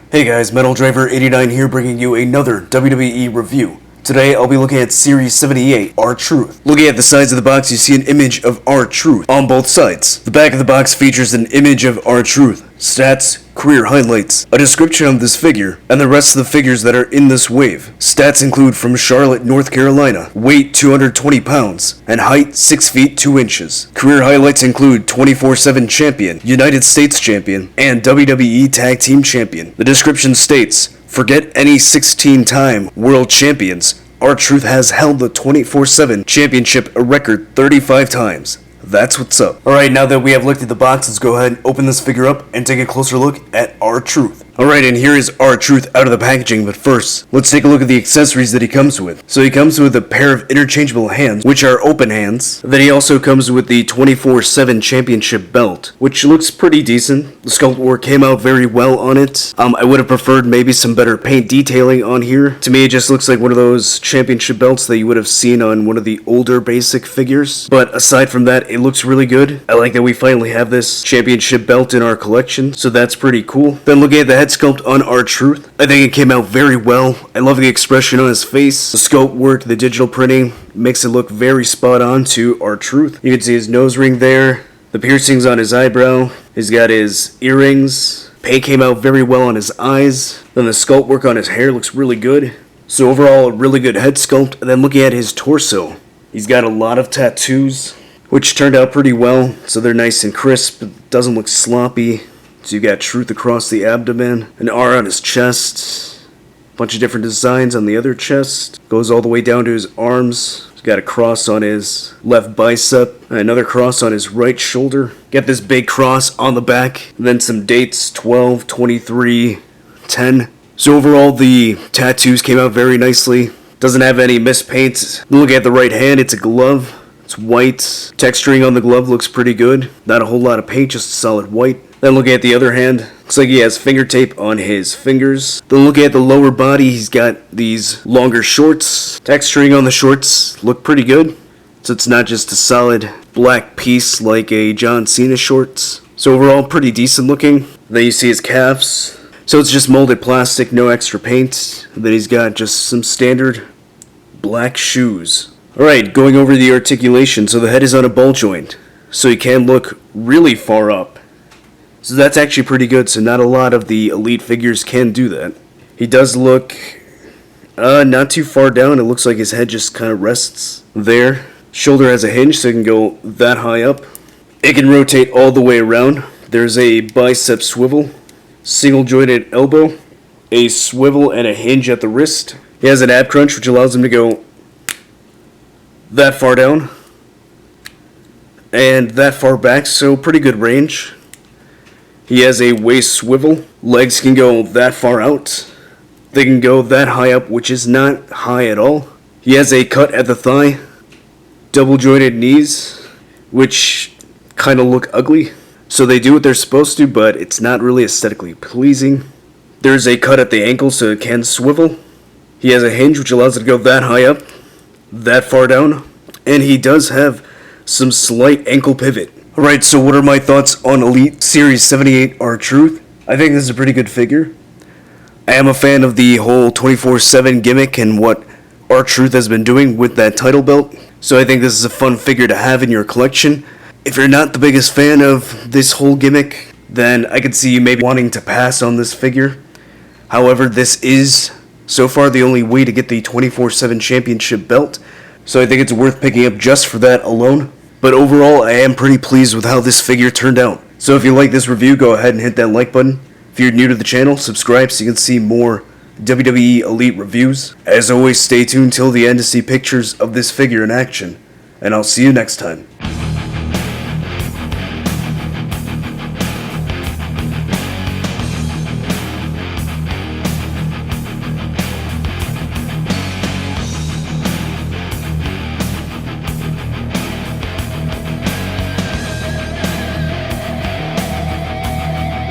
Hey guys, Metal Driver 89 here bringing you another WWE review. Today I'll be looking at Series 78, R-Truth. Looking at the sides of the box, you see an image of R-Truth on both sides. The back of the box features an image of R-Truth, stats, career highlights, a description of this figure, and the rest of the figures that are in this wave. Stats include from Charlotte, North Carolina, weight 220 pounds, and height 6 feet 2 inches. Career highlights include 24/7 champion, United States champion, and WWE Tag Team champion. The description states, forget any 16-time world champions. R-Truth has held the 24/7 championship a record 35 times. That's what's up. Alright, now that we have looked at the box, let's go ahead and open this figure up and take a closer look at R-Truth. Alright, and here is R-Truth out of the packaging, but first, let's take a look at the accessories that he comes with. So he comes with a pair of interchangeable hands, which are open hands. Then he also comes with the 24/7 championship belt, which looks pretty decent. The sculpt work came out very well on it. I would have preferred maybe some better paint detailing on here. To me, it just looks like one of those championship belts that you would have seen on one of the older basic figures. But aside from that, it looks really good. I like that we finally have this championship belt in our collection, so that's pretty cool. Then looking at the head sculpt on R-Truth, I think it came out very well. I love the expression on his face. The sculpt work, the digital printing, makes it look very spot on to R-Truth. You can see his nose ring there, the piercings on his eyebrow, he's got his earrings. Paint came out very well on his eyes. Then the sculpt work on his hair looks really good. So overall, a really good head sculpt. And then looking at his torso, he's got a lot of tattoos, which turned out pretty well, so they're nice and crisp. It doesn't look sloppy. So you got Truth across the abdomen, an R on his chest, a bunch of different designs on the other chest, goes all the way down to his arms. He's got a cross on his left bicep, another cross on his right shoulder. Got this big cross on the back, and then some dates, 12, 23, 10. So overall, the tattoos came out very nicely. Doesn't have any mispaints. Look at the right hand, it's a glove. It's white. Texturing on the glove looks pretty good. Not a whole lot of paint, just solid white. Then looking at the other hand, looks like he has finger tape on his fingers. Then looking at the lower body, he's got these longer shorts. Texturing on the shorts look pretty good. So it's not just a solid black piece like a John Cena shorts. So overall, pretty decent looking. Then you see his calves. So it's just molded plastic, no extra paint. And then he's got just some standard black shoes. Alright, going over the articulation, so the head is on a ball joint, so he can look really far up. So that's actually pretty good, so not a lot of the elite figures can do that. He does look not too far down, it looks like his head just kind of rests there. Shoulder has a hinge, so it can go that high up. It can rotate all the way around. There's a bicep swivel, single jointed elbow, a swivel and a hinge at the wrist. He has an ab crunch, which allows him to go that far down and that far back, so pretty good range. He has a waist swivel. Legs can go that far out. They can go that high up, which is not high at all. He has a cut at the thigh. Double jointed knees, which kind of look ugly. So they do what they're supposed to, but it's not really aesthetically pleasing. There's a cut at the ankle, so it can swivel. He has a hinge, which allows it to go that high up, that far down, and he does have some slight ankle pivot. Alright, so what are my thoughts on Elite Series 78 R-Truth? I think this is a pretty good figure. I am a fan of the whole 24/7 gimmick and what R-Truth has been doing with that title belt, so I think this is a fun figure to have in your collection. If you're not the biggest fan of this whole gimmick, then I could see you maybe wanting to pass on this figure. However, this is so far the only way to get the 24/7 championship belt, so I think it's worth picking up just for that alone. But overall, I am pretty pleased with how this figure turned out. So if you like this review, go ahead and hit that like button. If you're new to the channel, subscribe so you can see more WWE Elite reviews. As always, stay tuned till the end to see pictures of this figure in action, and I'll see you next time.